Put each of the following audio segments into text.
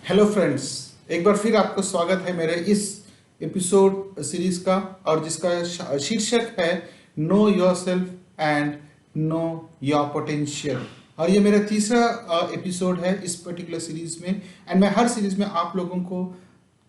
Hello friends, एक बार फिर आपका स्वागत है मेरे इस एपिसोड सीरीज का और जिसका शीर्षक है no yourself and know your potential. और ये मेरा तीसरा एपिसोड है इस पर्टिकुलर सीरीज में। एंड मैं हर सीरीज में आप लोगों को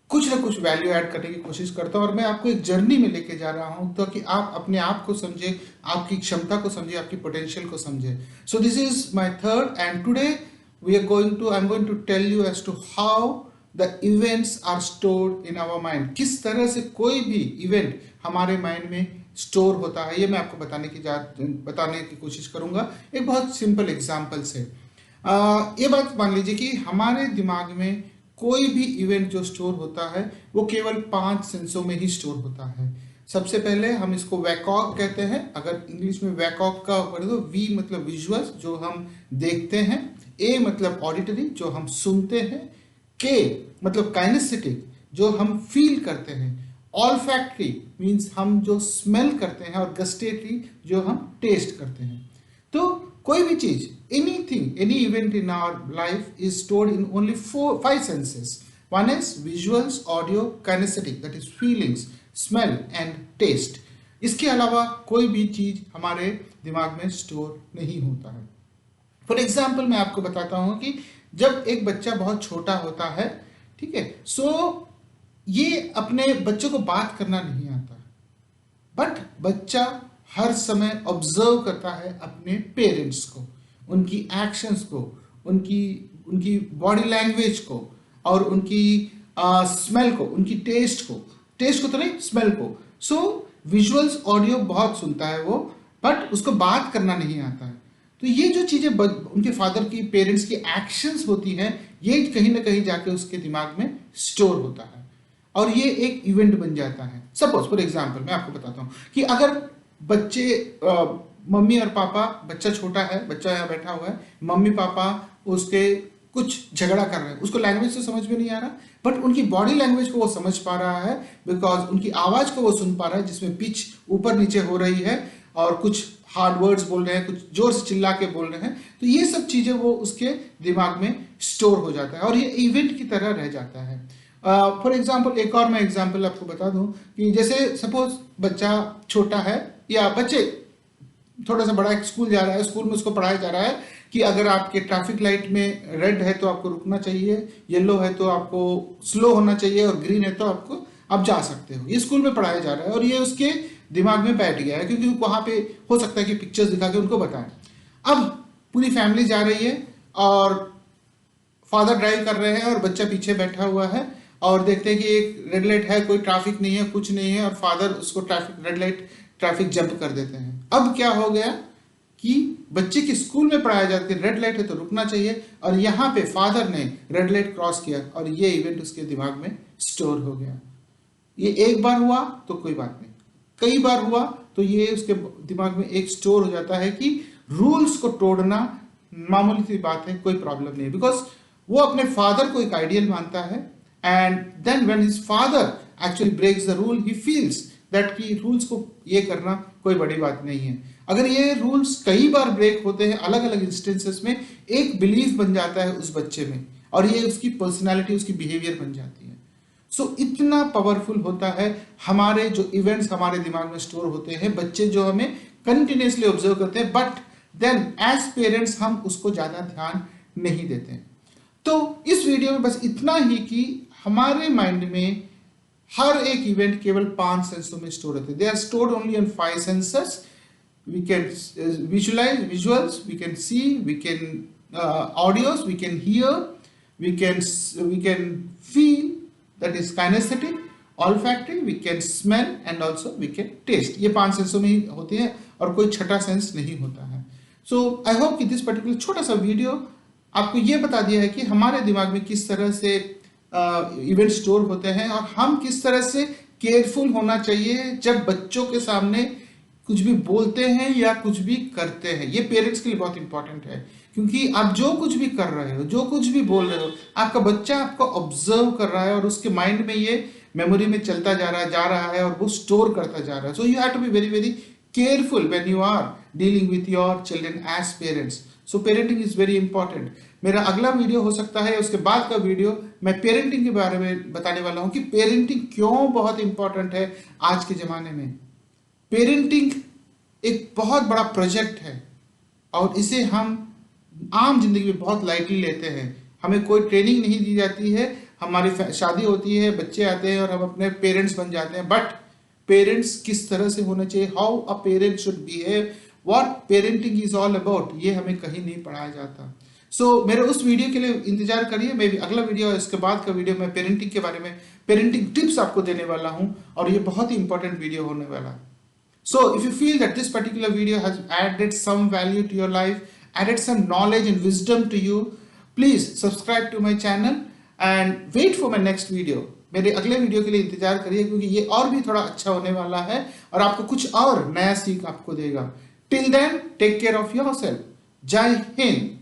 कुछ ना कुछ वैल्यू ऐड करने की कोशिश करता हूँ और मैं आपको एक जर्नी में लेके जा रहा हूँ ताकि आप अपने आप को समझे, आपकी क्षमता को समझे, आपकी पोटेंशियल को समझे। So this is my third and today I'm going to tell you as to how the events are stored in our mind। किस तरह से कोई भी इवेंट हमारे माइंड में स्टोर होता है, ये मैं आपको बताने की कोशिश करूंगा एक बहुत सिंपल एग्जांपल से। ये बात मान लीजिए कि हमारे दिमाग में कोई भी इवेंट जो स्टोर होता है वो केवल 5 सेंसों में ही स्टोर होता है। सबसे पहले हम इसको वैकॉग कहते हैं। अगर इंग्लिश में वैकॉग का पढ़े तो वी मतलब विजुअल्स जो हम देखते हैं, ए मतलब ऑडिटरी जो हम सुनते हैं, के मतलब काइनेस्थेटिक जो हम फील करते हैं, ऑल्फैक्टरी मींस हम जो स्मेल करते हैं और गस्टेटरी जो हम टेस्ट करते हैं। तो कोई भी चीज, anything, any event in our life is stored in only 5 senses. One is visuals, audio, kinesthetic that is feelings, smell and taste. इसके अलावा कोई भी चीज हमारे दिमाग में स्टोर नहीं होता है। फॉर एग्जाम्पल मैं आपको बताता हूं कि जब एक बच्चा बहुत छोटा होता है, ठीक है, सो ये अपने बच्चों को बात करना नहीं आता, बट बच्चा हर समय ऑब्जर्व करता है अपने पेरेंट्स को, उनकी एक्शंस को, उनकी बॉडी लैंग्वेज को और उनकी स्मेल को, उनकी टेस्ट को तो नहीं, स्मेल को। सो विजुअल्स, ऑडियो बहुत सुनता है वो, बट उसको बात करना नहीं आता है। तो ये जो चीजें उनके फादर की, पेरेंट्स की एक्शंस होती हैं, ये कहीं ना कहीं जाके उसके दिमाग में स्टोर होता है और ये एक इवेंट बन जाता है। सपोज फॉर एग्जांपल मैं आपको बताता हूँ कि अगर बच्चे, मम्मी और पापा, बच्चा छोटा है, बच्चा यहाँ बैठा हुआ है, मम्मी पापा उसके कुछ झगड़ा कर रहे हैं, उसको लैंग्वेज तो समझ में नहीं आ रहा, बट उनकी बॉडी लैंग्वेज को वो समझ पा रहा है, बिकॉज उनकी आवाज को वो सुन पा रहा है जिसमें पिच ऊपर नीचे हो रही है और कुछ हार्ड वर्ड्स बोल रहे हैं, कुछ जोर से चिल्ला के बोल रहे हैं। तो ये सब चीजें वो उसके दिमाग में स्टोर हो जाता है और ये इवेंट की तरह रह जाता है। फॉर एग्जाम्पल एक और मैं एग्जाम्पल आपको बता दूं कि जैसे सपोज बच्चा छोटा है या बच्चे थोड़ा सा बड़ा स्कूल जा रहा है, स्कूल में उसको पढ़ाया जा रहा है कि अगर आपके ट्रैफिक लाइट में रेड है तो आपको रुकना चाहिए, येलो है तो आपको स्लो होना चाहिए और ग्रीन है तो आप जा सकते हो। ये स्कूल में पढ़ाया जा रहा है और ये उसके दिमाग में बैठ गया है क्योंकि वहां पे हो सकता है कि पिक्चर्स दिखा के उनको बताएं। अब पूरी फैमिली जा रही है और फादर ड्राइव कर रहे हैं और बच्चा पीछे बैठा हुआ है और देखते हैं कि एक रेड लाइट है, कोई ट्रैफिक नहीं है, कुछ नहीं है, और फादर उसको ट्रैफिक जंप कर देते हैं। अब क्या हो गया कि बच्चे के स्कूल में पढ़ाया जाता है रेड लाइट है तो रुकना चाहिए, और यहाँ पे फादर ने रेड लाइट क्रॉस किया और ये इवेंट उसके दिमाग में स्टोर हो गया। ये एक बार हुआ तो कोई बात नहीं, कई बार हुआ तो ये उसके दिमाग में एक स्टोर हो जाता है कि रूल्स को तोड़ना मामूली सी बात है, कोई प्रॉब्लम नहीं है, बिकॉज वो अपने फादर को एक आइडियल मानता है। And then when his father actually breaks the rule, he feels that कि रूल्स को ये करना कोई बड़ी बात नहीं है। अगर ये रूल्स कई बार ब्रेक होते हैं अलग अलग इंस्टेंसेस में, एक बिलीफ बन जाता है उस बच्चे में और ये उसकी पर्सनालिटी, उसकी बिहेवियर बन जाती है। सो इतना पावरफुल होता है हमारे जो इवेंट्स हमारे दिमाग में स्टोर होते हैं, बच्चे जो हमें कंटिन्यूसली ऑब्जर्व करते हैं, बट देन एज पेरेंट्स हम उसको ज्यादा ध्यान नहीं देते। तो इस वीडियो में बस इतना ही कि हमारे माइंड में हर एक इवेंट केवल 5 सेंसों में स्टोर होते हैं। They are stored only on 5 senses. We can visualize visuals, we can see, we can audios, we can hear, we can feel, that is kinesthetic, olfactory, we can smell and also we can taste। ये 5 सेंसों में ही होते हैं और कोई छठा sense नहीं होता है। सो आई होप कि दिस पर्टिकुलर छोटा सा वीडियो आपको ये बता दिया है कि हमारे दिमाग में किस तरह से इवेंट स्टोर होते हैं और हम किस तरह से केयरफुल होना चाहिए जब बच्चों के सामने कुछ भी बोलते हैं या कुछ भी करते हैं। ये पेरेंट्स के लिए बहुत इंपॉर्टेंट है क्योंकि आप जो कुछ भी कर रहे हो, जो कुछ भी बोल रहे हो, आपका बच्चा आपको ऑब्जर्व कर रहा है और उसके माइंड में ये मेमोरी में चलता जा रहा है और वो स्टोर करता जा रहा है। So you have to be very very careful when you are dealing with your children as parents. So parenting is very important. मेरा अगला वीडियो हो सकता है, उसके बाद का वीडियो मैं पेरेंटिंग के बारे में बताने वाला हूं कि पेरेंटिंग क्यों बहुत इंपॉर्टेंट है आज के ज़माने में। पेरेंटिंग एक बहुत बड़ा प्रोजेक्ट है और इसे हम आम जिंदगी में बहुत लाइटली लेते हैं। हमें कोई ट्रेनिंग नहीं दी जाती है, हमारी शादी होती है, बच्चे आते हैं और हम अपने पेरेंट्स बन जाते हैं। बट पेरेंट्स किस तरह से होना चाहिए, how a parent should behave, what parenting is all about, ये हमें कहीं नहीं पढ़ाया जाता। मेरे उस वीडियो के लिए इंतजार करिए। मैं भी अगला वीडियो और इसके बाद का वीडियो मैं पेरेंटिंग के बारे में, पेरेंटिंग टिप्स आपको देने वाला हूं और ये बहुत ही इंपॉर्टेंट वीडियो होने वाला है। So if you feel that this particular video has added some value to your life, added some knowledge and wisdom to you, please subscribe to my channel and wait for my next video. मेरे अगले video के लिए इंतजार करिए क्योंकि ये और भी थोड़ा अच्छा होने वाला है और आपको कुछ और नया सीख आपको देगा। Till then, take care of yourself. जय हिंद।